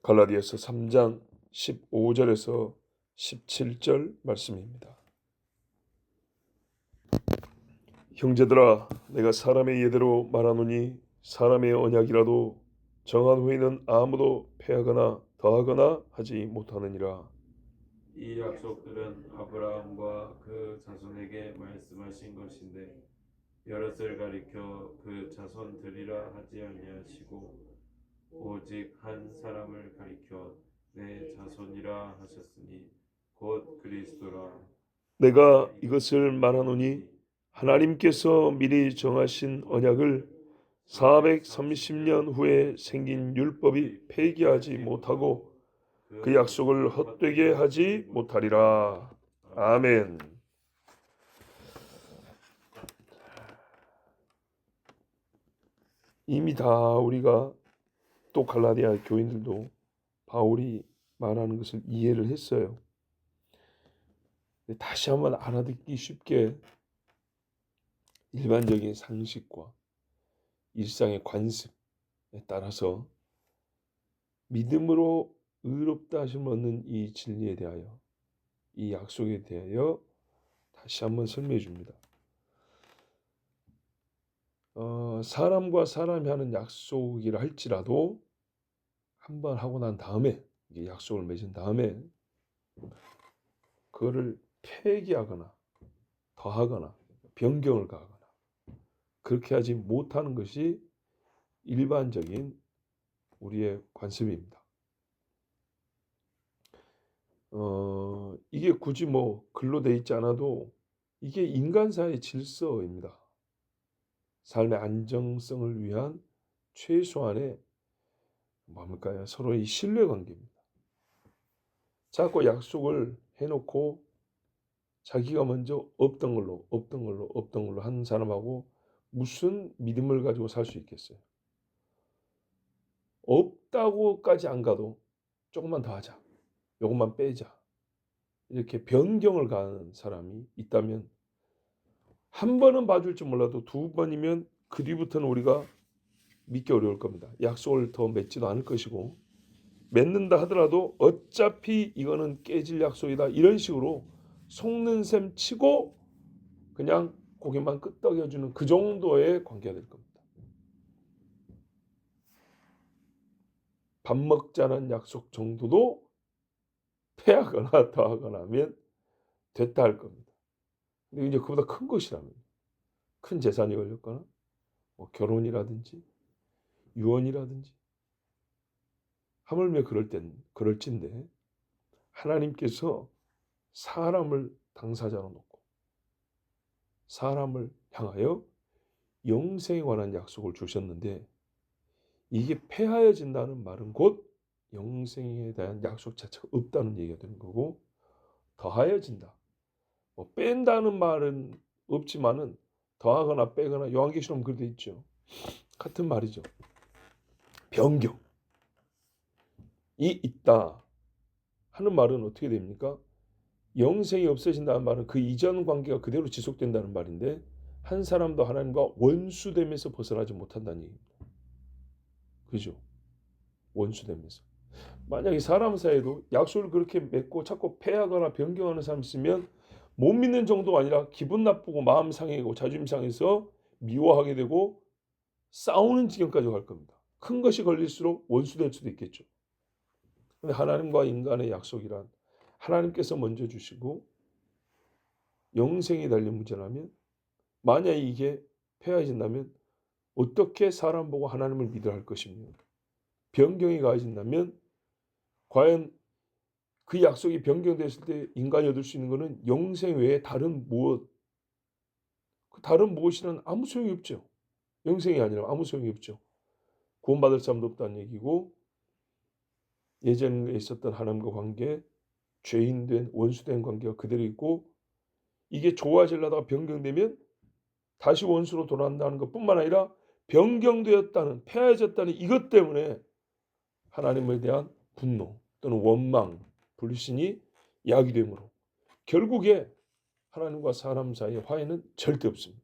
갈라디아서 3장 15절에서 17절 말씀입니다. 형제들아, 내가 사람의 예대로 말하노니 사람의 언약이라도 정한 후에는 아무도 패하거나 더하거나 하지 못하느니라. 이 약속들은 아브라함과 그 자손에게 말씀하신 것인데 여럿을 가리켜 그 자손들이라 하지 아니하시고 오직 한 사람을 가리켜 내 자손이라 하셨으니 곧 그리스도라. 내가 이것을 말하노니 하나님께서 미리 정하신 언약을 430년 후에 생긴 율법이 폐기하지 못하고 그 약속을 헛되게 하지 못하리라. 아멘. 이미 다 우리가 또 갈라디아 교인들도 바울이 말하는 것을 이해를 했어요. 다시 한번 알아듣기 쉽게 일반적인 상식과 일상의 관습에 따라서 믿음으로 의롭다 하심을 얻는 이 진리에 대하여, 이 약속에 대하여 다시 한번 설명해 줍니다. 사람과 사람이 하는 약속이라 할지라도 한번 하고 난 다음에, 이게 약속을 맺은 다음에 그거를 폐기하거나 더하거나 변경을 가하거나 그렇게 하지 못하는 것이 일반적인 우리의 관습입니다. 이게 굳이 뭐 글로 돼 있지 않아도 이게 인간사의 질서입니다. 삶의 안정성을 위한 최소한의 뭡니까요? 서로의 신뢰관계입니다. 자꾸 약속을 해놓고 자기가 먼저 없던 걸로 한 사람하고 무슨 믿음을 가지고 살 수 있겠어요? 없다고까지 안 가도 조금만 더 하자, 요것만 빼자, 이렇게 변경을 가는 사람이 있다면 한 번은 봐줄지 몰라도 두 번이면 그 뒤부터는 우리가 믿기 어려울 겁니다. 약속을 더 맺지도 않을 것이고, 맺는다 하더라도 어차피 이거는 깨질 약속이다 이런 식으로 속는 셈 치고 그냥 고개만 끄덕여주는 그 정도의 관계가 될 겁니다. 밥 먹자는 약속 정도도 패하거나 더하거나 하면 됐다 할 겁니다. 근데 이제 그보다 큰 것이라면, 큰 재산이 걸렸거나 뭐 결혼이라든지 유언이라든지, 하물며 그럴진데 하나님께서 사람을 당사자로 놓고 사람을 향하여 영생에 관한 약속을 주셨는데, 이게 폐하여진다는 말은 곧 영생에 대한 약속 자체가 없다는 얘기가 되는 거고, 더하여진다, 뭐 뺀다는 말은 없지만은 더하거나 빼거나 요한계시록 그렇게 있죠. 같은 말이죠. 변경이 있다 하는 말은 어떻게 됩니까? 영생이 없어진다는 말은 그 이전 관계가 그대로 지속된다는 말인데, 한 사람도 하나님과 원수됨에서 벗어나지 못한다는 얘기입니다. 그죠? 원수됨에서. 만약에 사람 사이에도 약속을 그렇게 맺고 자꾸 폐하거나 변경하는 사람이 있으면 못 믿는 정도가 아니라 기분 나쁘고 마음 상해고 자존심 상해서 미워하게 되고 싸우는 지경까지 갈 겁니다. 큰 것이 걸릴수록 원수될 수도 있겠죠. 근데 하나님과 인간의 약속이란 하나님께서 먼저 주시고 영생이 달린 문제라면, 만약에 이게 폐하해진다면 어떻게 사람 보고 하나님을 믿어야 할 것이며, 변경이 가해진다면 과연 그 약속이 변경됐을 때 인간이 얻을 수 있는 것은 영생 외에 다른 무엇, 그 다른 무엇이란 아무 소용이 없죠. 영생이 아니라 아무 소용이 없죠. 구원받을 사람도 없다는 얘기고, 예전에 있었던 하나님과 관계, 죄인된 원수된 관계가 그대로 있고, 이게 좋아지려다가 변경되면 다시 원수로 돌아간다는 것뿐만 아니라 변경되었다는, 폐해졌다는 이것 때문에 하나님에 대한 분노 또는 원망, 불신이 야기됨으로 결국에 하나님과 사람 사이의 화해는 절대 없습니다.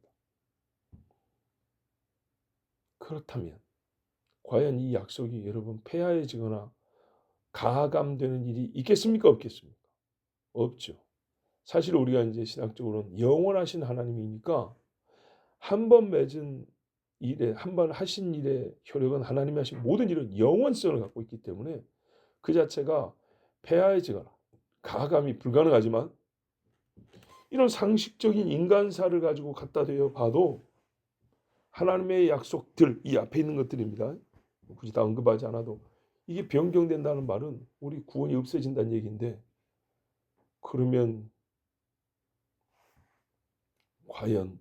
그렇다면 과연 이 약속이 여러분 폐하해지거나 가감되는 일이 있겠습니까? 없겠습니까? 없죠. 사실 우리가 이제 신학적으로는 영원하신 하나님이니까 한 번 맺은 일에, 한 번 하신 일의 효력은 하나님이 하신 모든 일은 영원성을 갖고 있기 때문에 그 자체가 폐하해지거나 가감이 불가능하지만 이런 상식적인 인간사를 가지고 갖다 대어 봐도 하나님의 약속들, 이 앞에 있는 것들입니다. 굳이 다 언급하지 않아도 이게 변경된다는 말은 우리 구원이 없어진다는 얘기인데, 그러면 과연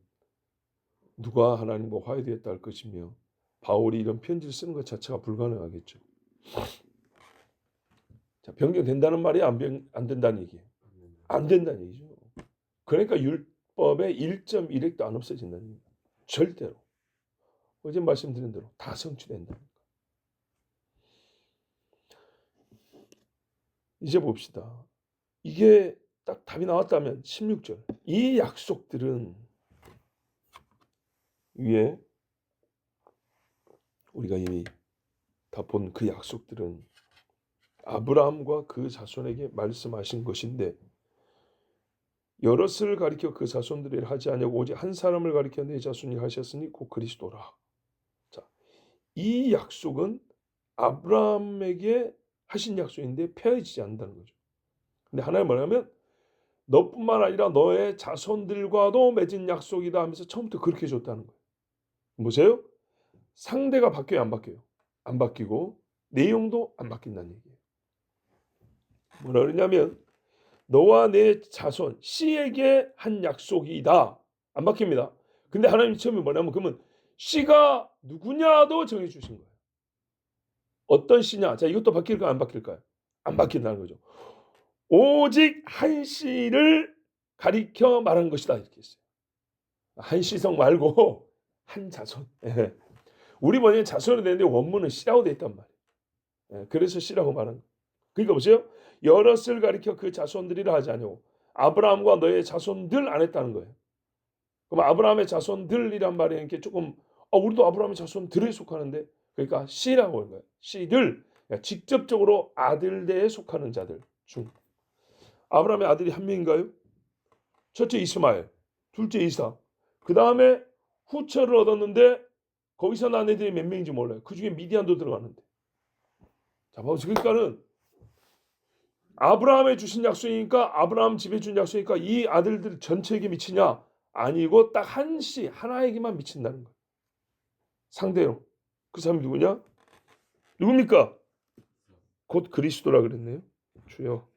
누가 하나님과 화해되었다 할 것이며 바울이 이런 편지를 쓰는 것 자체가 불가능하겠죠. 자, 변경된다는 말이 안 된다는 얘기예요. 안 된다는 얘기죠. 그러니까 율법의 1.1획도 안 없어진다는 얘기예요. 절대로. 어제 말씀드린 대로 다 성취된다. 이제 봅시다. 이게 딱 답이 나왔다면 16절. 이 약속들은 위에 우리가 이미 다 본 그 약속들은 아브라함과 그 자손에게 말씀하신 것인데, 여럿을 가리켜 그 자손들을 하지 아니하고 오직 한 사람을 가리켜 내 자손이 하셨으니 곧 그리스도라. 자, 이 약속은 아브라함에게 하신 약속인데 폐해지지 않는다는 거죠. 근데 하나님 뭐냐면 너뿐만 아니라 너의 자손들과도 맺은 약속이다 하면서 처음부터 그렇게 줬다는 거예요. 보세요. 상대가 바뀌어요, 안 바뀌어요? 안 바뀌고 내용도 안 바뀐다는 얘기예요. 뭐라 그러냐면 너와 내 자손 씨에게 한 약속이다. 안 바뀝니다. 근데 하나님 처음에 뭐냐면 그러면 씨가 누구냐도 정해 주신 거예요. 어떤 씨냐? 자, 이것도 바뀔까요? 안 바뀔까요? 안 바뀐다는 거죠. 오직 한 씨를 가리켜 말한 것이다 이렇게 했어요. 한 씨성 말고 한 자손. 예. 우리 번역에 자손이 되는데 원문은 씨라고 돼 있단 말이에요. 예. 그래서 씨라고 말하는 거예요. 그러니까 보세요. 여럿을 가리켜 그 자손들이라 하지 아니고 아브라함과 너의 자손들 안 했다는 거예요. 그럼 아브라함의 자손들이란 말이 이렇게 조금 우리도 아브라함의 자손들에 속하는데, 그러니까 씨라고 하는 거예요. 씨들, 그러니까 직접적으로 아들대에 속하는 자들 중. 아브라함의 아들이 한 명인가요? 첫째 이스마엘, 둘째 이삭. 그 다음에 후처를 얻었는데 거기서 난 애들이 몇 명인지 몰라요. 그 중에 미디안도 들어가는데. 자, 그러니까는 아브라함에 주신 약속이니까, 아브라함 집에 준 약속이니까 이 아들들 전체에게 미치냐? 아니고 딱 한 씨 하나에게만 미친다는 거예요. 상대로. 그 사람이 누구냐? 누굽니까? 곧 그리스도라 그랬네요. 주여.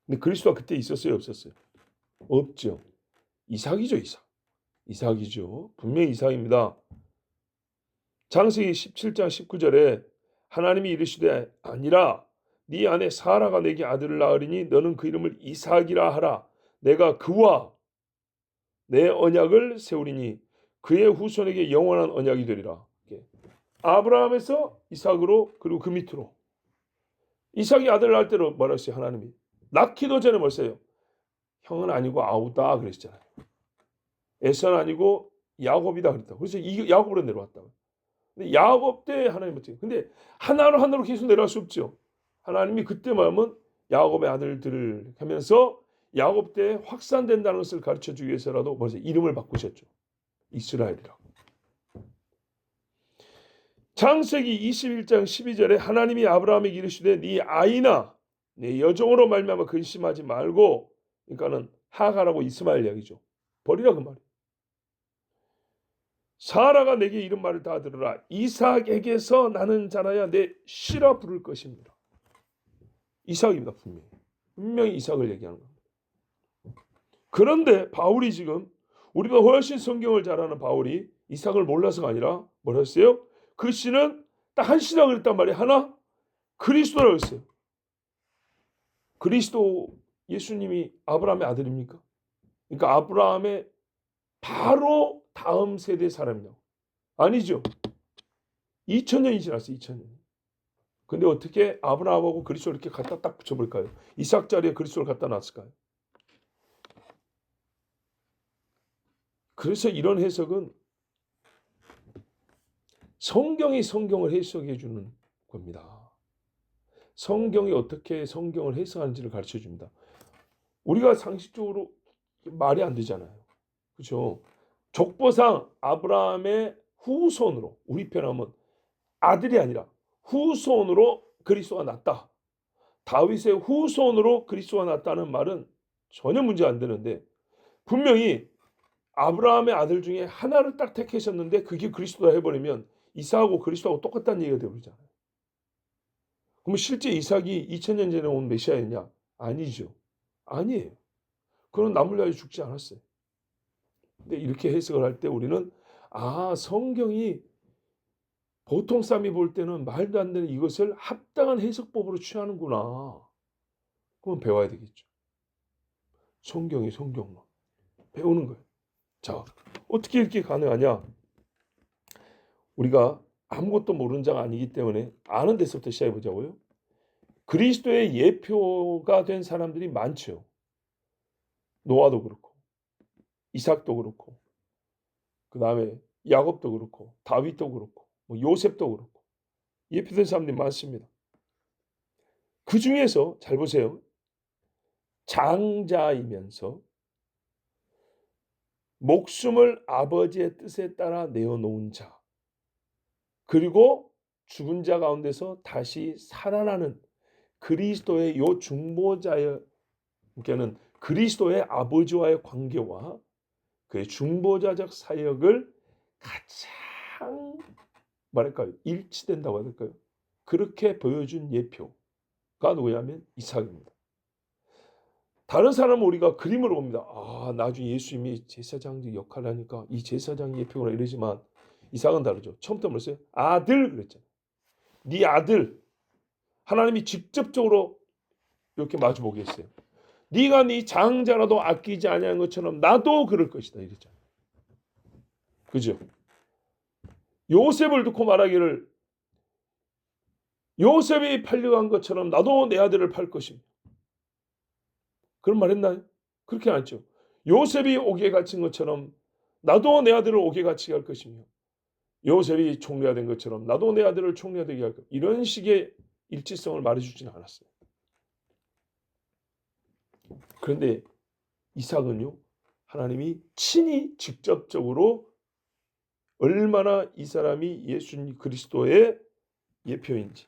근데 그리스도가 그때 있었어요, 없었어요? 없죠. 이삭이죠, 이삭. 이삭이죠. 분명히 이삭입니다. 창세기 17장 19절에 하나님이 이르시되 아니라 네 아내 사라가 내게 아들을 낳으리니 너는 그 이름을 이삭이라 하라. 내가 그와 내 언약을 세우리니 그의 후손에게 영원한 언약이 되리라. 아브라함에서 이삭으로, 그리고 그 밑으로 이삭이 아들을 낳을 때로 뭐라 했어요? 하나님이 낳기도 전에 뭐랬어요? 형은 아니고 아우다 그랬잖아요. 에서는 아니고 야곱이다 그랬다. 그래서 이 야곱으로 내려왔다. 근데 야곱 때 하나님 어떻게? 근데 하나로 계속 내려갈 수 없죠. 하나님이 그때 마음은 야곱의 아들들을 하면서 야곱 때 확산된다는 것을 가르쳐 주기 위해서라도 벌써 이름을 바꾸셨죠. 이스라엘이라고. 창세기 21장 12절에 하나님이 아브라함에게 이르시되 네 아이나 네 여종으로 말미암아 근심하지 말고, 그러니까는 하갈하고 이스마엘 이야기죠. 버리라 그 말이에요. 사라가 내게 이런 말을 다 들으라. 이삭에게서 나는 자라야 내 씨라 부를 것입니다. 이삭입니다. 분명히 이삭을 얘기하는 겁니다. 그런데 바울이 지금, 우리가 훨씬 성경을 잘 아는 바울이 이삭을 몰라서가 아니라 뭐라 했어요? 그 씨는 딱 한 씨라고 그랬단 말이에요. 하나? 그리스도라고 했어요. 그리스도 예수님이 아브라함의 아들입니까? 그러니까 아브라함의 바로 다음 세대 사람이냐고. 아니죠. 2000년이 지났어요. 2000년. 근데 어떻게 아브라함하고 그리스도를 이렇게 갖다 딱 붙여볼까요? 이삭 자리에 그리스도를 갖다 놨을까요? 그래서 이런 해석은 성경이 성경을 해석해 주는 겁니다. 성경이 어떻게 성경을 해석하는지를 가르쳐 줍니다. 우리가 상식적으로 말이 안 되잖아요. 그렇죠? 족보상 아브라함의 후손으로, 우리 편하면 아들이 아니라 후손으로 그리스도가 났다. 다윗의 후손으로 그리스도가 났다는 말은 전혀 문제 안 되는데, 분명히 아브라함의 아들 중에 하나를 딱 택하셨는데 그게 그리스도다 해버리면 이삭하고 그리스도하고 똑같다는 얘기가 되어버리잖아요. 그럼 실제 이삭이 2000년 전에 온 메시아였냐? 아니죠. 아니에요. 그는 나물 위하여 죽지 않았어요. 근데 이렇게 해석을 할 때 우리는 성경이 보통 사람이 볼 때는 말도 안 되는 이것을 합당한 해석법으로 취하는구나. 그건 배워야 되겠죠. 성경이 성경만 배우는 거예요. 자, 어떻게 이렇게 가능하냐? 우리가 아무것도 모르는 자가 아니기 때문에 아는 데서부터 시작해 보자고요. 그리스도의 예표가 된 사람들이 많죠. 노아도 그렇고, 이삭도 그렇고, 그 다음에 야곱도 그렇고, 다윗도 그렇고, 요셉도 그렇고, 예표된 사람들이 많습니다. 그 중에서 잘 보세요. 장자이면서 목숨을 아버지의 뜻에 따라 내어놓은 자, 그리고 죽은 자 가운데서 다시 살아나는 그리스도의 요 중보자의, 그러니까는 그리스도의 아버지와의 관계와 그의 중보자적 사역을 가장 말할까요? 일치된다고 해야 될까요? 그렇게 보여준 예표가 누구냐면 이삭입니다. 다른 사람은 우리가 그림으로 봅니다. 나중에 예수님이 제사장 역할을 하니까 이 제사장 예표구나 이러지만 이삭은 다르죠. 처음부터 뭐랬어요? 아들 그랬잖아요. 네 아들. 하나님이 직접적으로 이렇게 마주보게 했어요. 네가 네 장자라도 아끼지 아니한 것처럼 나도 그럴 것이다 이랬잖아요. 그죠? 요셉을 듣고 말하기를 요셉이 팔려간 것처럼 나도 내 아들을 팔 것입니다. 그런 말 했나요? 그렇게 안 했죠. 요셉이 옥에 갇힌 것처럼 나도 내 아들을 옥에 갇히게 할 것이며 요셉이 총리가 된 것처럼 나도 내 아들을 총리가 되게 할 것. 이런 식의 일치성을 말해주지는 않았어요. 그런데 이삭은요, 하나님이 친히 직접적으로 얼마나 이 사람이 예수님 그리스도의 예표인지,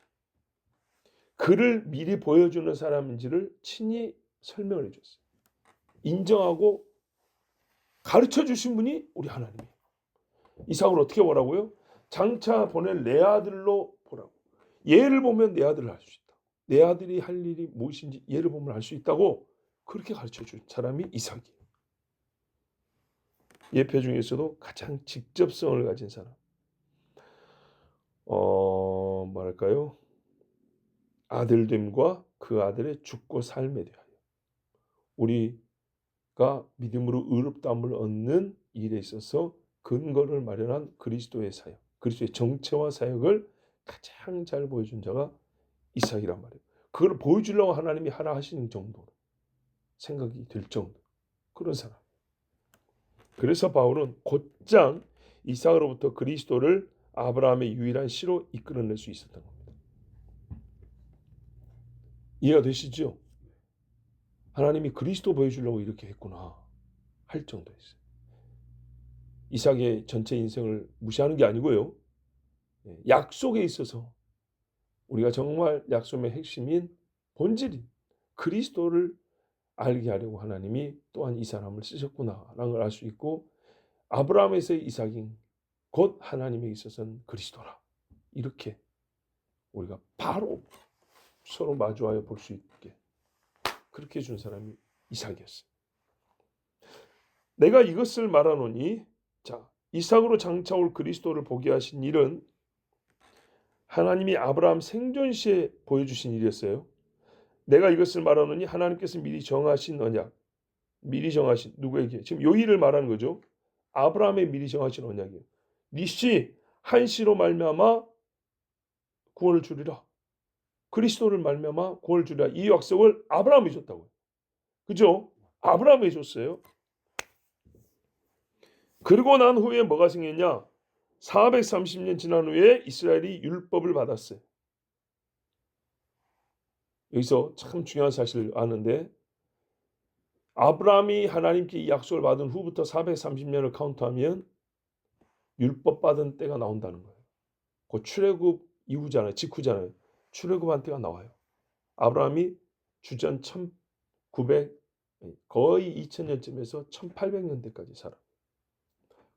그를 미리 보여주는 사람인지를 친히 설명을 해줬어요. 인정하고 가르쳐 주신 분이 우리 하나님이에요. 이삭을 어떻게 보라고요? 장차 보낼 내 아들로 보라고. 얘를 보면 내 아들을 알 수 있다. 내 아들이 할 일이 무엇인지 얘를 보면 알 수 있다고 그렇게 가르쳐 준 사람이 이삭이에요. 예표 중에서도 가장 직접성을 가진 사람. 뭐랄까요? 아들됨과 그 아들의 죽고 삶에 대하여 우리가 믿음으로 의롭다함을 얻는 일에 있어서 근거를 마련한 그리스도의 사역, 그리스도의 정체와 사역을 가장 잘 보여준 자가 이삭이란 말이에요. 그걸 보여주려고 하나님이 하라 하시는 정도로 생각이 들 정도 그런 사람. 그래서 바울은 곧장 이삭으로부터 그리스도를 아브라함의 유일한 씨로 이끌어낼 수 있었던 겁니다. 이해가 되시죠? 하나님이 그리스도 보여주려고 이렇게 했구나 할 정도였어요. 이삭의 전체 인생을 무시하는 게 아니고요. 약속에 있어서 우리가 정말 약속의 핵심인 본질인 그리스도를 알게 하려고 하나님이 또한 이 사람을 쓰셨구나라는 걸 알 수 있고, 아브라함에서의 이삭인 곧 하나님에 있어서는 그리스도라, 이렇게 우리가 바로 서로 마주하여 볼 수 있게 그렇게 해준 사람이 이삭이었어요. 내가 이것을 말하노니, 자, 이삭으로 장차올 그리스도를 보게 하신 일은 하나님이 아브라함 생존 시에 보여주신 일이었어요. 내가 이것을 말하노니 하나님께서 미리 정하신 언약, 미리 정하신 누구에게? 지금 요 일을 말하는 거죠. 아브라함의 미리 정하신 언약이에요. 네 씨 한 씨로 말미암아 구원을 주리라. 그리스도를 말미암아 구원을 주리라. 이 약속을 아브라함이 줬다고요. 그죠? 아브라함이 줬어요. 그리고 난 후에 뭐가 생겼냐? 430년 지난 후에 이스라엘이 율법을 받았어요. 여기서 참 중요한 사실을 아는데 아브라함이 하나님께 이 약속을 받은 후부터 430년을 카운트하면 율법 받은 때가 나온다는 거예요. 그 출애굽 이후잖아요. 직후잖아요. 출애굽한 때가 나와요. 아브라함이 주전 1900 거의 2000년쯤에서 1800년대까지 살아.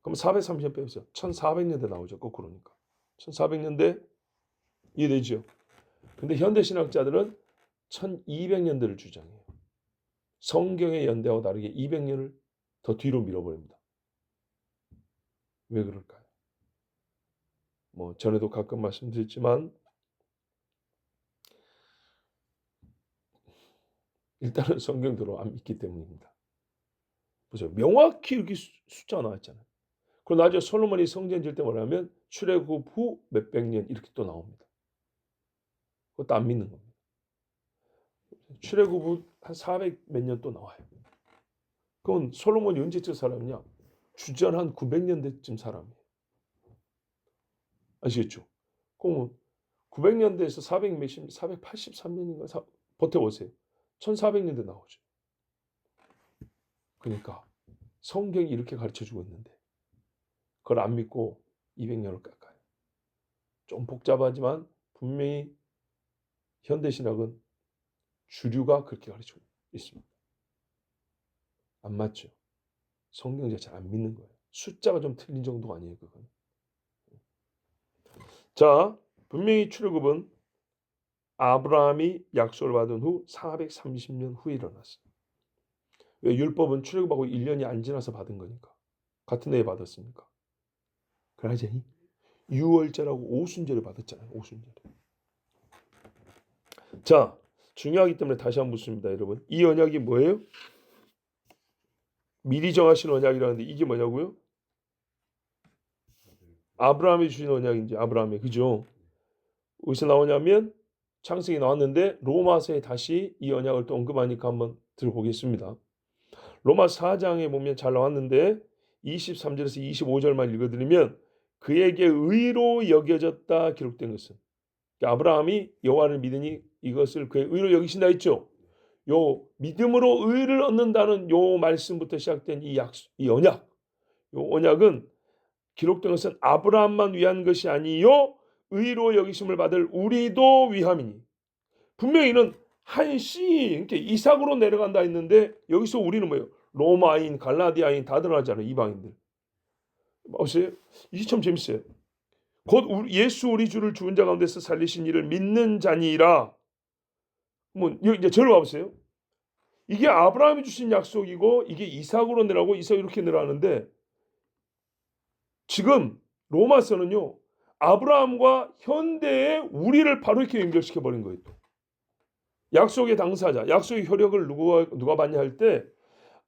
그럼 430년 빼면서 1400년대 나오죠. 거꾸로니까. 1400년대 이해되죠? 근데 현대 신학자들은 1200년대를 주장해요. 성경의 연대와 다르게 200년을 더 뒤로 밀어버립니다. 왜 그럴까요? 뭐 전에도 가끔 말씀드렸지만 일단은 성경대로 안 믿기 때문입니다. 보세요. 명확히 이렇게 숫자가 나왔잖아요. 그리고 나중에 솔로몬이 성전 질 때 뭐냐면 출애굽 후 몇백 년 이렇게 또 나옵니다. 그것도 안 믿는 겁니다. 출애굽 후 한 400 몇 년 또 나와요. 그건 솔로몬이 언제쯤 살았냐? 주전 한 900년대쯤 사람이에요. 아시겠죠? 그럼 900년대에서 400 몇십, 483년인가 버텨보세요. 1400년대 나오죠. 그러니까 성경이 이렇게 가르쳐주고 있는데 그걸 안 믿고 200년을 깎아요. 좀 복잡하지만 분명히 현대신학은 주류가 그렇게 가르치고 있습니다. 안 맞죠? 성경 자체를 안 믿는 거예요. 숫자가 좀 틀린 정도가 아니에요. 그건. 자, 분명히 출애굽은 아브라함이 약속을 받은 후 430년 후에 일어났어요. 왜 율법은 출애굽하고 1년이 안 지나서 받은 거니까. 같은 해에 받았으니까. 그러자 유월절하고 오순절을 받았잖아요. 오순절. 자, 중요하기 때문에 다시 한번 묻습니다, 여러분. 이 언약이 뭐예요? 미리 정하신 언약이라는데 이게 뭐냐고요? 아브라함이 주신 언약인지 아브라함이 그죠? 어디서 나오냐면 창세기 나왔는데 로마서에 다시 이 언약을 또 언급하니까 한번 들어보겠습니다. 로마 4장에 보면 잘 나왔는데 23절에서 25절만 읽어드리면 그에게 의로 여겨졌다 기록된 것은 그러니까 아브라함이 여호와를 믿으니 이것을 그의 의로 여기신다 했죠. 요 믿음으로 의를 얻는다는 요 말씀부터 시작된 이 언약, 요 언약은 기록된 것은 아브라함만 위한 것이 아니요 의로 여기심을 받을 우리도 위함이니 분명히 이는 한씨 이렇게 이삭으로 내려간다 했는데 여기서 우리는 뭐예요? 로마인, 갈라디아인 다 들어가잖아요. 이방인들. 보세요. 이게 참 재밌어요. 곧 예수 우리 주를 죽은 자 가운데서 살리신 이를 믿는 자니라. 뭐 이제 저를 봐보세요. 이게 아브라함이 주신 약속이고 이게 이삭으로 내려가고 이삭 이렇게 내려가는데 지금 로마서는요. 아브라함과 현대의 우리를 바로 이렇게 연결시켜 버린 거예요. 약속의 당사자, 약속의 효력을 누가 받냐 할 때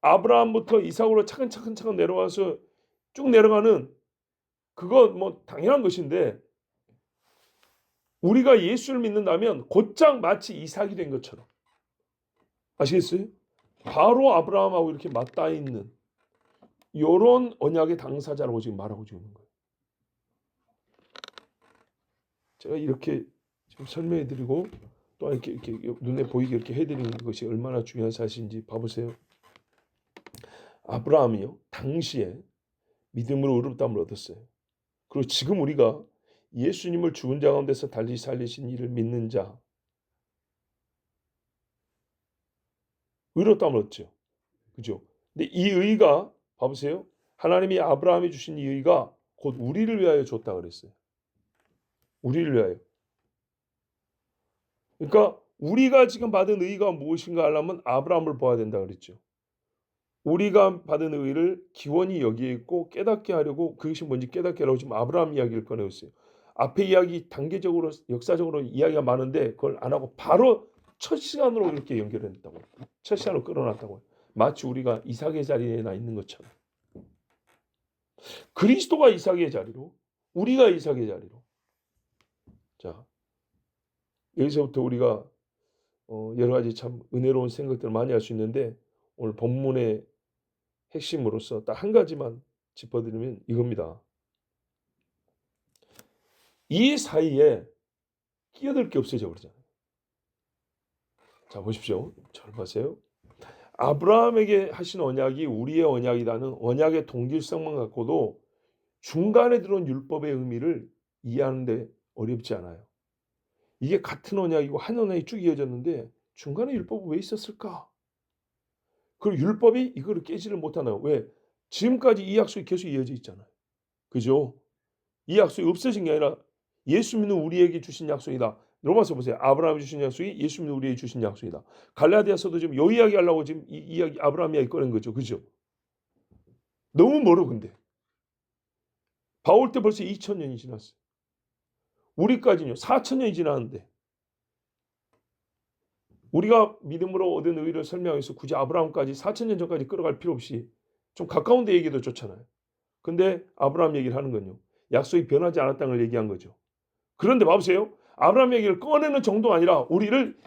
아브라함부터 이삭으로 차근차근 내려와서 쭉 내려가는 그거 뭐 당연한 것인데 우리가 예수를 믿는다면 곧장 마치 이삭이 된 것처럼 아시겠어요? 바로 아브라함하고 이렇게 맞닿아 있는 이런 언약의 당사자라고 지금 말하고 있는 거예요. 제가 이렇게 지금 설명해드리고 또 이렇게 눈에 보이게 이렇게 해드리는 것이 얼마나 중요한 사실인지 봐보세요. 아브라함이요 당시에 믿음으로 의롭다함을 얻었어요. 그리고 지금 우리가 예수님을 죽은 자 가운데서 다시 살리신 이를 믿는 자 의롭다함을 얻죠. 그죠? 근데 이 의가 봐보세요. 하나님이 아브라함이 주신 이 의가 곧 우리를 위하여 줬다 그랬어요. 우리를 위하여. 그러니까 우리가 지금 받은 의가 무엇인가 하려면 아브라함을 봐야 된다 그랬죠. 우리가 받은 의를 기원이 여기에 있고 깨닫게 하려고 그것이 뭔지 깨닫게 하려고 지금 아브라함 이야기를 꺼내고 있어요. 앞에 이야기 단계적으로 역사적으로 이야기가 많은데 그걸 안 하고 바로 첫 시간으로 이렇게 연결했다고. 첫 시간으로 끌어놨다고. 마치 우리가 이삭의 자리에 나 있는 것처럼. 그리스도가 이삭의 자리로 우리가 이삭의 자리로. 자 여기서부터 우리가 여러 가지 참 은혜로운 생각들을 많이 할 수 있는데 오늘 본문의 핵심으로서 딱 한 가지만 짚어드리면 이겁니다. 이 사이에 끼어들 게 없어져 버리잖아요. 자, 보십시오. 잘 보세요. 아브라함에게 하신 언약이 우리의 언약이라는 언약의 동질성만 갖고도 중간에 들어온 율법의 의미를 이해하는데 어렵지 않아요. 이게 같은 언약이고 한 언약이 쭉 이어졌는데 중간에 율법은 왜 있었을까? 그리고 율법이 이거를 깨지를 못하나요? 왜? 지금까지 이 약속이 계속 이어져 있잖아요. 그죠? 이 약속이 없어진 게 아니라 예수 믿는 우리에게 주신 약속이다. 로마서 보세요. 아브라함이 주신 약속이 예수 믿는 우리에게 주신 약속이다. 갈라디아서도 지금 요 이야기 하려고 지금 이 이야기 아브라함 이야기 꺼낸 거죠. 그죠? 너무 멀어 근데. 바울 때 벌써 2000년이 지났어요. 우리까지는요. 4000년이 지났는데 우리가 믿음으로 얻은 의를 설명해서 굳이 아브라함까지 4000년 전까지 끌어갈 필요 없이 좀 가까운 데 얘기도 좋잖아요. 근데 아브라함 얘기를 하는 건요. 약속이 변하지 않았다는 걸 얘기한 거죠. 그런데 봐보세요. 아브라함 얘기를 꺼내는 정도가 아니라 우리를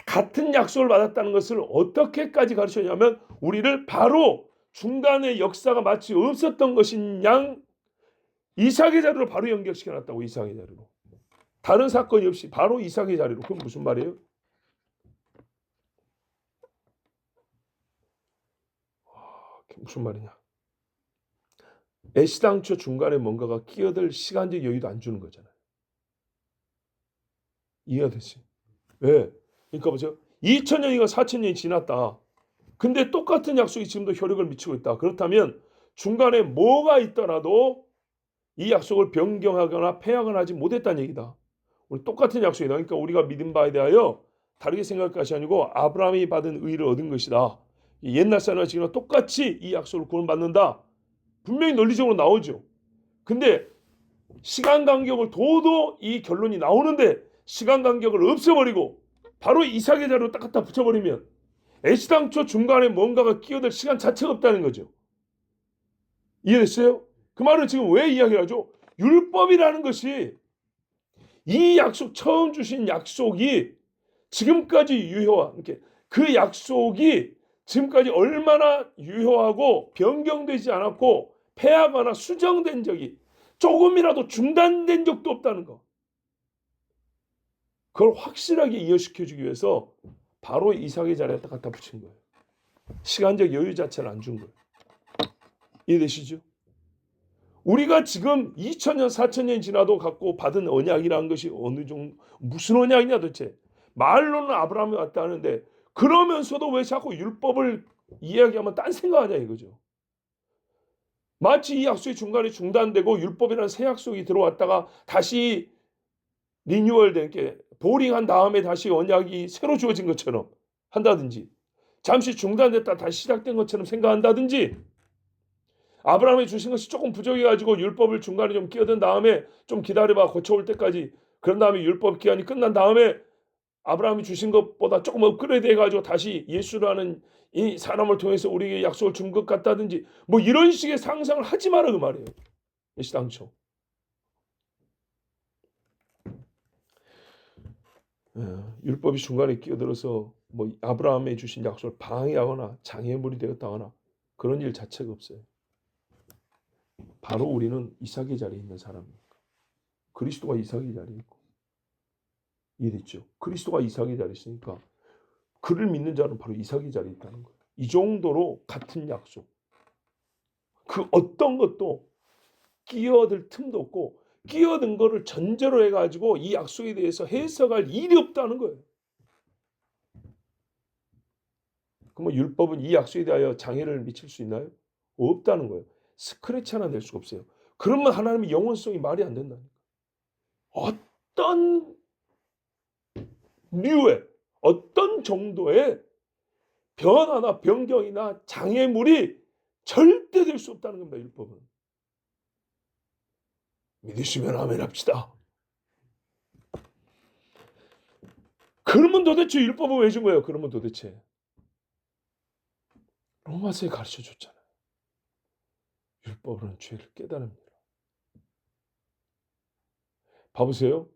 같은 약속을 받았다는 것을 어떻게까지 가르쳐냐면 우리를 바로 중간에 역사가 마치 없었던 것인 양 이삭의 자리로 바로 연결시켜놨다고. 이삭의 자리로. 다른 사건이 없이 바로 이삭의 자리로. 그건 무슨 말이에요? 그게 무슨 말이냐. 애시당초 중간에 뭔가가 끼어들 시간적 여유도 안 주는 거잖아요. 이해가 됐어요? 왜? 그러니까 보세요. 2000년이가 4000년이 지났다. 근데 똑같은 약속이 지금도 효력을 미치고 있다. 그렇다면 중간에 뭐가 있더라도 이 약속을 변경하거나 폐하거나 하지 못했다는 얘기다. 우리 똑같은 약속이다. 그러니까 우리가 믿은 바에 대하여 다르게 생각할 것이 아니고 아브라함이 받은 의를 얻은 것이다. 옛날 사람과 지금 똑같이 이 약속을 구원받는다. 분명히 논리적으로 나오죠. 근데 시간 간격을 둬도 이 결론이 나오는데 시간 간격을 없애버리고 바로 이삭의 자리로 딱 갖다 붙여버리면 애시당초 중간에 뭔가가 끼어들 시간 자체가 없다는 거죠. 이해됐어요? 그 말은 지금 왜 이야기를 하죠? 율법이라는 것이 이 약속 처음 주신 약속이 지금까지 유효한 이렇게 그 약속이 지금까지 얼마나 유효하고 변경되지 않았고 폐하거나 수정된 적이 조금이라도 중단된 적도 없다는 거. 그걸 확실하게 이해시켜주기 위해서 바로 이삭의 자리에 갖다 붙인 거예요. 시간적 여유 자체를 안 준 거예요. 이해되시죠? 우리가 지금 2000년, 4000년 지나도 갖고 받은 언약이라는 것이 어느 정도 무슨 언약이냐 도대체. 말로는 아브라함이 왔다 하는데 그러면서도 왜 자꾸 율법을 이야기하면 딴 생각하냐 이거죠. 마치 이 약속이 중간에 중단되고 율법이라는 새 약속이 들어왔다가 다시 리뉴얼된 게 보링한 다음에 다시 언약이 새로 주어진 것처럼 한다든지 잠시 중단됐다 다시 시작된 것처럼 생각한다든지 아브라함이 주신 것이 조금 부족해가지고 율법을 중간에 좀 끼어든 다음에 좀 기다려봐 고쳐올 때까지 그런 다음에 율법 기한이 끝난 다음에 아브라함이 주신 것보다 조금 업그레이드 해가지고 다시 예수라는 이 사람을 통해서 우리에게 약속을 준 것 같다든지 뭐 이런 식의 상상을 하지 마라 그 말이에요. 예시당초. 율법이 중간에 끼어들어서 뭐 아브라함이 주신 약속을 방해하거나 장애물이 되었다거나 그런 일 자체가 없어요. 바로 우리는 이삭의 자리에 있는 사람입니다. 그리스도가 이삭의 자리에 있고 이해됐죠? 그리스도가 이삭의 자리에 있으니까 그를 믿는 자는 바로 이삭의 자리에 있다는 거예요. 이 정도로 같은 약속. 그 어떤 것도 끼어들 틈도 없고 끼어든 거를 전제로 해가지고 이 약속에 대해서 해석할 일이 없다는 거예요. 그럼 율법은 이 약속에 대하여 장애를 미칠 수 있나요? 없다는 거예요. 스크래치 하나 낼 수가 없어요. 그러면 하나님의 영원성이 말이 안 된다니까. 어떤 류의 어떤 정도의 변화나 변경이나 장애물이 절대 될 수 없다는 겁니다. 율법은. 믿으시면 아멘 합시다. 그러면 도대체 율법은 왜 준 거예요? 그러면 도대체 로마서에 가르쳐 줬잖아요. 율법으로는 죄를 깨달습니다. 봐보세요.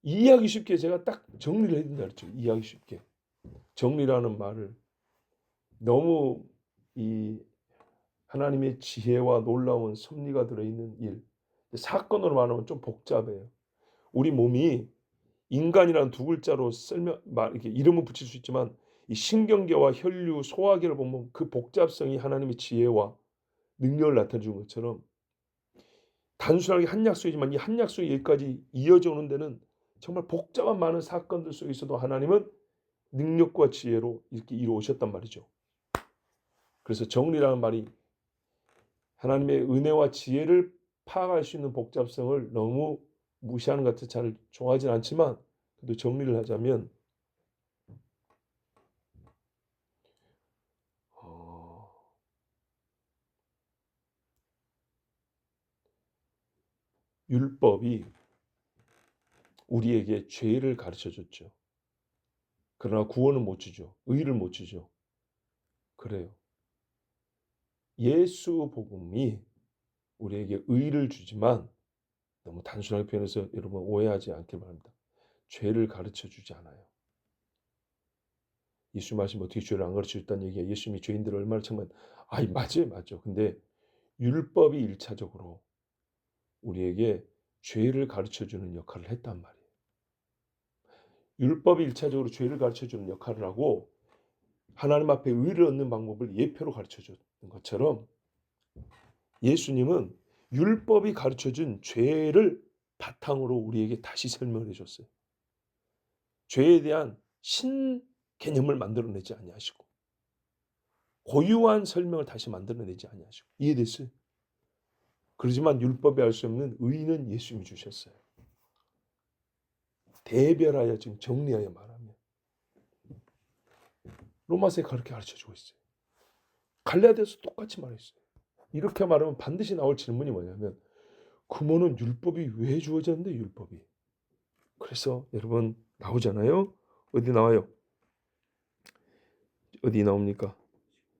이해하기 쉽게 제가 딱 정리를 해준다 그랬죠. 이해하기 쉽게. 정리라는 말을 너무 이 하나님의 지혜와 놀라운 섭리가 들어있는 일. 사건으로 말하면 좀 복잡해요. 우리 몸이 인간이라는 두 글자로 이렇게 이름을 붙일 수 있지만 이 신경계와 혈류, 소화계를 보면 그 복잡성이 하나님의 지혜와 능력을 나타내 준 것처럼 단순하게 한 약속이지만 이 한 약속이 여기까지 이어져 오는 데는 정말 복잡한 많은 사건들 속에서도 하나님은 능력과 지혜로 이렇게 이루어오셨단 말이죠. 그래서 정리라는 말이 하나님의 은혜와 지혜를 파악할 수 있는 복잡성을 너무 무시하는 것 같아서 잘 좋아하진 않지만, 그래도 정리를 하자면 율법이 우리에게 죄를 가르쳐 줬죠. 그러나 구원은 못 주죠. 의를 못 주죠. 그래요. 예수 복음이 우리에게 의를 주지만, 너무 단순하게 표현해서 여러분 오해하지 않길 바랍니다. 죄를 가르쳐 주지 않아요. 예수 말씀 어떻게 죄를 안 가르쳐 줬다는 얘기야. 예수님이 죄인들을 얼마나 정말 맞죠. 근데 율법이 1차적으로 우리에게 죄를 가르쳐 주는 역할을 했단 말이에요. 율법이 1차적으로 죄를 가르쳐 주는 역할을 하고 하나님 앞에 의를 얻는 방법을 예표로 가르쳐 줬는 것처럼, 예수님은 율법이 가르쳐 준 죄를 바탕으로 우리에게 다시 설명을 해줬어요. 죄에 대한 신 개념을 만들어내지 아니하시고 고유한 설명을 다시 만들어내지 아니하시고. 이해됐어요? 그러지만 율법이 알 수 없는 의는 예수님이 주셨어요. 대별하여 지금 정리하여 말하면 로마서에 그렇게 가르쳐주고 있어요. 갈라디아서 똑같이 말했어요. 이렇게 말하면 반드시 나올 질문이 뭐냐면, 그러면은 율법이 왜 주어졌는데 율법이? 그래서 여러분 나오잖아요. 어디 나와요? 어디 나옵니까?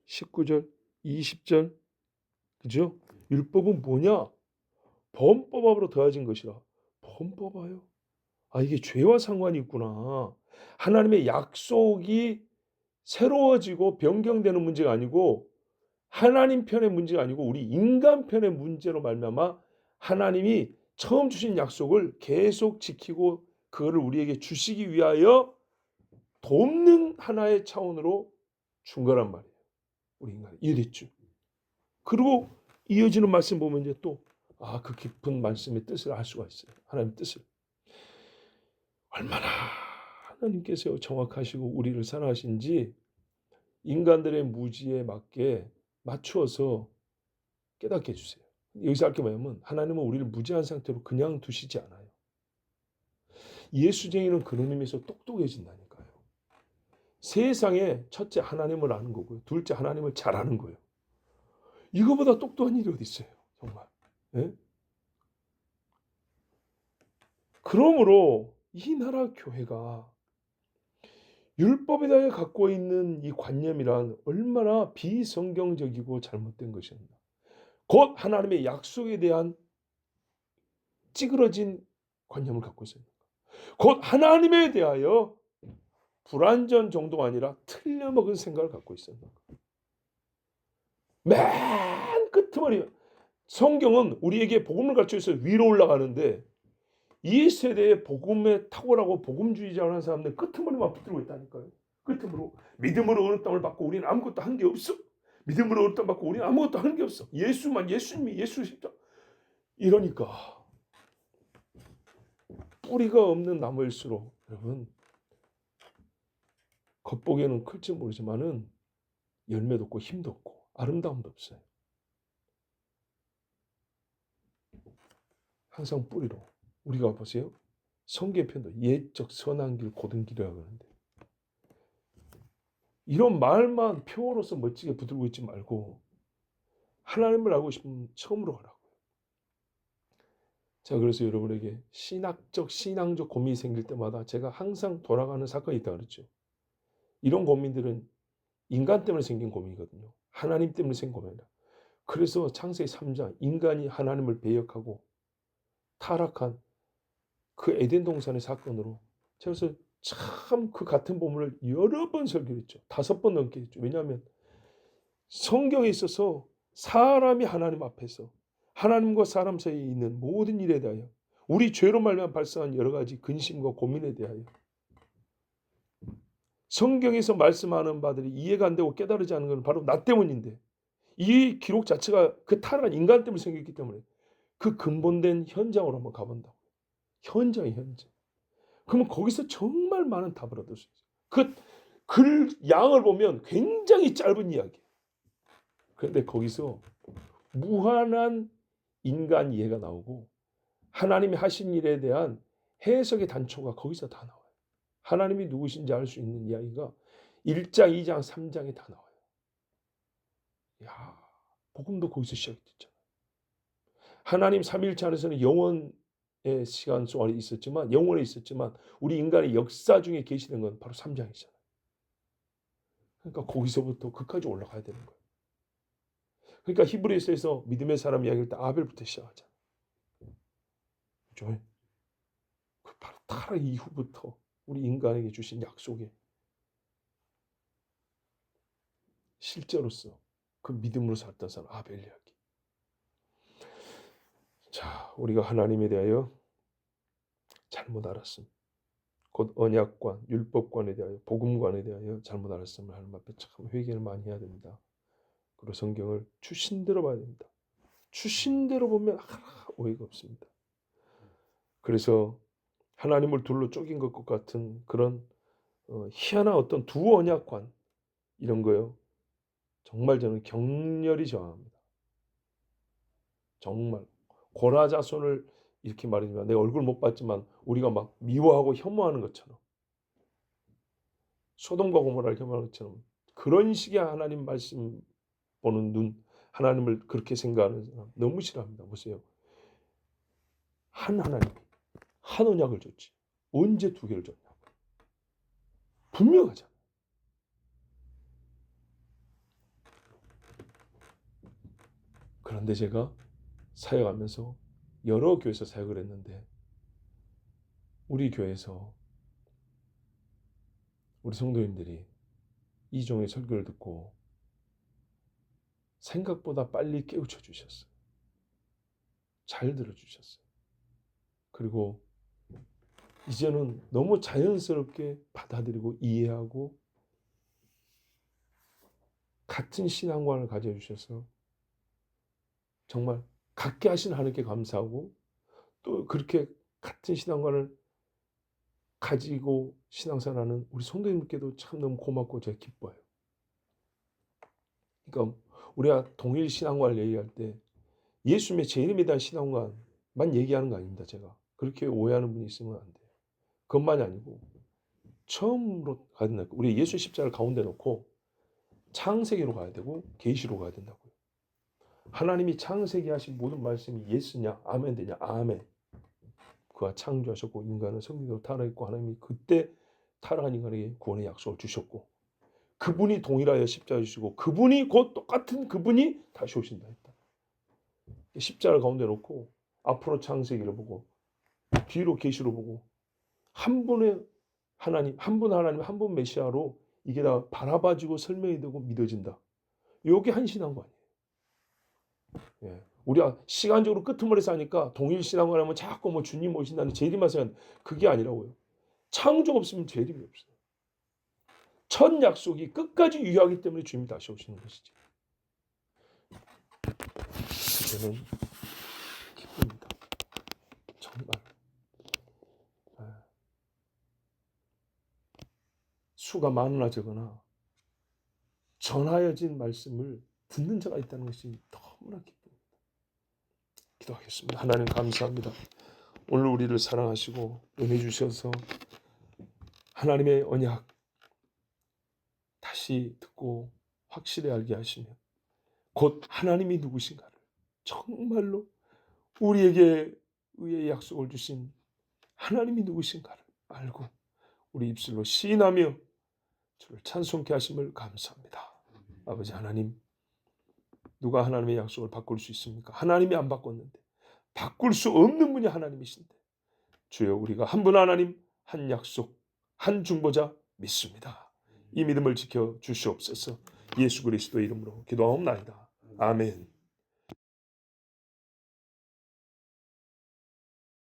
19절, 20절. 그죠? 율법은 뭐냐? 범법함으로 더해진 것이라. 범법아요? 이게 죄와 상관이 있구나. 하나님의 약속이 새로워지고 변경되는 문제가 아니고, 하나님 편의 문제가 아니고 우리 인간 편의 문제로 말미암아 하나님이 처음 주신 약속을 계속 지키고 그거를 우리에게 주시기 위하여 돕는 하나의 차원으로 준 거란 말이에요. 우리 인간. 이해됐죠? 그리고 이어지는 말씀 보면 이제 또 그 깊은 말씀의 뜻을 알 수가 있어요. 하나님 뜻을. 얼마나 하나님께서 정확하시고 우리를 사랑하신지 인간들의 무지에 맞게 맞추어서 깨닫게 해주세요. 여기서 할 게 뭐냐면, 하나님은 우리를 무지한 상태로 그냥 두시지 않아요. 예수쟁이는 그런 의미에서 똑똑해진다니까요. 세상에 첫째 하나님을 아는 거고요. 둘째 하나님을 잘 아는 거예요. 이거보다 똑똑한 일이 어디 있어요. 정말. 예? 그러므로 이 나라 교회가 율법에 대해 갖고 있는 이 관념이란 얼마나 비성경적이고 잘못된 것이었나. 곧 하나님의 약속에 대한 찌그러진 관념을 갖고 있습니다. 곧 하나님에 대하여 불완전 정도가 아니라 틀려먹은 생각을 갖고 있었나. 맨 끄트머리. 성경은 우리에게 복음을 가르쳐서 위로 올라가는데, 이 세대의 복음에 탁월하고 복음주의자를 하는 사람들 끄트머리만 붙들고 있다니까요. 끄트머리로 믿음으로 얻은 땅을 받고 우리는 아무것도 한 게 없어. 믿음으로 얻은 땅 받고 우리는 아무것도 하는 게 없어. 예수만, 예수님이, 예수 십자. 이러니까 뿌리가 없는 나무일수록 여러분 겉보기에는 클지 모르지만은 열매도 없고 힘도 없고 아름다움도 없어요. 항상 뿌리로. 우리가 보세요. 성경 표현도 옛적 선한 길 고든 길이라고 하는데, 이런 말만 표어로서 멋지게 붙들고 있지 말고 하나님을 알고 싶으면 처음으로 가라고요. 자, 그래서 여러분에게 신앙적 고민이 생길 때마다 제가 항상 돌아가는 사건이 있다 그랬죠. 이런 고민들은 인간 때문에 생긴 고민이거든요. 하나님 때문에 생긴 고민이다. 그래서 창세기 3장 인간이 하나님을 배역하고 타락한 그 에덴 동산의 사건으로 그래서 참 그 같은 본문을 여러 번 설교했죠. 5번 넘게 했죠. 왜냐하면 성경에 있어서 사람이 하나님 앞에서 하나님과 사람 사이에 있는 모든 일에 대하여 우리 죄로 말미암아 발생한 여러 가지 근심과 고민에 대하여 성경에서 말씀하는 바들이 이해가 안 되고 깨달지 않은 건 바로 나 때문인데, 이 기록 자체가 그 타락한 인간 때문에 생겼기 때문에 그 근본된 현장으로 한번 가본다고. 현장. 그러면 거기서 정말 많은 답을 얻을 수 있어요. 그 글 양을 보면 굉장히 짧은 이야기예요. 그런데 거기서 무한한 인간 이해가 나오고 하나님이 하신 일에 대한 해석의 단초가 거기서 다 나와요. 하나님이 누구신지 알 수 있는 이야기가 1장, 2장, 3장에 다 나와요. 야, 복음도 거기서 시작이 됐잖아요. 하나님 삼위일체 안에서는 영원의 시간 동안에 있었지만, 영원에 있었지만 우리 인간의 역사 중에 계시는 건 바로 3장이잖아요. 그러니까 거기서부터 그까지 올라가야 되는 거예요. 그러니까 히브리서에서 믿음의 사람 이야기할 때 아벨부터 시작하잖아요. 그렇죠? 바로 타락 이후부터 우리 인간에게 주신 약속의 실제로서 그 믿음으로 살던 사람 아벨 이야기. 자, 우리가 하나님에 대하여 잘못 알았음. 곧 언약관, 율법관에 대하여, 복음관에 대하여 잘못 알았음을 하나님 앞에 참 회개를 많이 해야 됩니다. 그리고 성경을 주신대로 봐야 됩니다. 주신대로 보면 오해가 없습니다. 그래서 하나님을 둘로 쪼긴 것 같은 그런 희한한 어떤 두 언약관 이런 거요. 정말 저는 격렬히 저항합니다. 정말 고라자손을 이렇게 말하지만 내 얼굴 못 봤지만 우리가 막 미워하고 혐오하는 것처럼, 소돔과 고모라를 혐오하는 것처럼 그런 식의 하나님 말씀 보는 눈, 하나님을 그렇게 생각하는 사람 너무 싫어합니다. 보세요. 한 하나님이 한 언약을 줬지 언제 두 개를 줬냐고. 분명하잖아요. 그런데 제가 사역하면서 여러 교회에서 사역을 했는데 우리 교회에서 우리 성도님들이 이 종의 설교를 듣고 생각보다 빨리 깨우쳐 주셨어요. 잘 들어주셨어요. 그리고 이제는 너무 자연스럽게 받아들이고 이해하고 같은 신앙관을 가져주셔서 정말 같게 하신 하나님께 감사하고 또 그렇게 같은 신앙관을 가지고 신앙생활하는 우리 성도님께도 참 너무 고맙고 제가 기뻐요. 그러니까 우리가 동일 신앙관을 얘기할 때 예수님의 제 이름에 대한 신앙관만 얘기하는 거 아닙니다. 제가 그렇게 오해하는 분이 있으면 안 돼요. 그것만이 아니고 처음으로 가야 된다. 우리 예수 십자가를 가운데 놓고 창세기로 가야 되고 계시로 가야 된다고요. 하나님이 창세기 하신 모든 말씀이 예스냐 아멘 되냐 아멘. 그가 창조하셨고 인간은 성경대로 타락했고 하나님이 그때 타락한 인간에게 구원의 약속을 주셨고 그분이 동일하여 십자가 주시고 그분이 곧 똑같은 그분이 다시 오신다 했다. 십자가를 가운데 놓고 앞으로 창세기를 보고 뒤로 계시로 보고 한 분의 하나님, 한 분 하나님, 한 분 메시아로 이게 다 바라봐지고 설명이 되고 믿어진다. 이게 한 신앙관이에요. 예. 우리가 시간적으로 끄트머리에서 하니까 동일 신앙관 하면 자꾸 뭐 주님 오신다는 재림만 생각, 그게 아니라고요. 창조가 없으면 재림이 없어요. 첫 약속이 끝까지 유효하기 때문에 주님이 다시 오시는 것이죠. 저는 기쁩니다. 정말. 수가 많으나 적으나 전하여진 말씀을 듣는 자가 있다는 것이 너무나 기쁩니다. 기도하겠습니다. 하나님 감사합니다. 오늘 우리를 사랑하시고 은혜 주셔서 하나님의 언약 다시 듣고 확실히 알게 하시며 곧 하나님이 누구신가를 정말로 우리에게 의의 약속을 주신 하나님이 누구신가를 알고 우리 입술로 시인하며 주를 찬송케 하심을 감사합니다. 아버지 하나님, 누가 하나님의 약속을 바꿀 수 있습니까? 하나님이 안 바꿨는데 바꿀 수 없는 분이 하나님이신데 주여 우리가 한 분 하나님, 한 약속, 한 중보자 믿습니다. 이 믿음을 지켜 주시옵소서. 예수 그리스도의 이름으로 기도하옵나이다. 아멘.